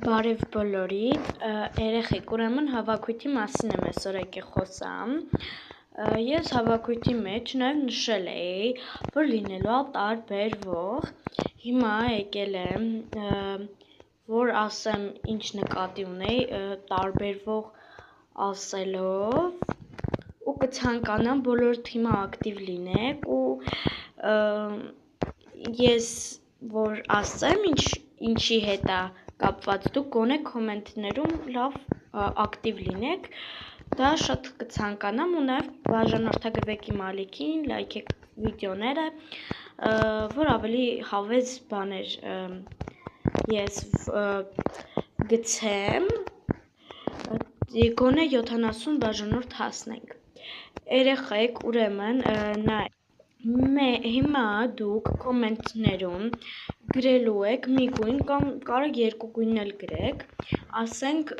Բարև բոլորիդ, երեխեք, ուրեմն հավաքույթի մասին եմ այսօր եկել խոսամ։ Ես հավաքույթի մեջ նաև նշել էի, որ լինելու է տարբերվող։ Հիմա եկել եմ, որ ասեմ ինչ նկատի ունեի տարբերվող ասելով ու կցանկանամ բոլորդ հիմա ակտիվ լինեք ու ես որ ասեմ ինչի հետ է կապված դուք գոնե կոմենտներում լավ ակտիվ լինեք, դա շատ կցանկանամ ու նաև բաժանորդագրվեք իմ ալիքին, լայքեք վիդեոները, որ ավելի հավես բաներ ես գցեմ, գոնե 70 բաժանորդ հասնենք։ Երեխեք, ուրեմն հիմա դուք կոմենտներում գրելու եք մի գույն կամ կարող երկու գույն էլ գրեք, ասենք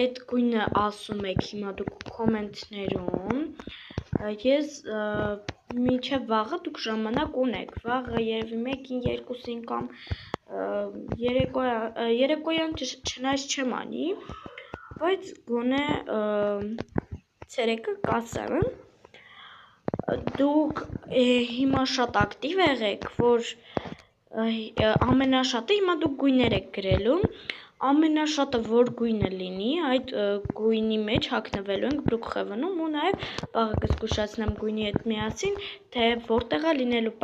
այդ գույնը ասում եք հիմա դուք կոմենտներում, ես մինչև վաղը դուք ժամանակ ունեք, վաղը երևի 1-ին, 2-ին կամ երեկոյան չնայած չեմ անի, բայց գոնե ցերեկը կասեմ, դուք հիմա շատ ակտիվ եղեք, որ ամենաշատը հիմա դուք գույներ եք գրելու, ամենաշատը որ գույնը լինի, այդ գույնի մեջ հագնվելու ենք բրուք խևնում ու նաև վաղը կզգուշացնեմ գույնի հետ միասին, թե որտեղ է լինելու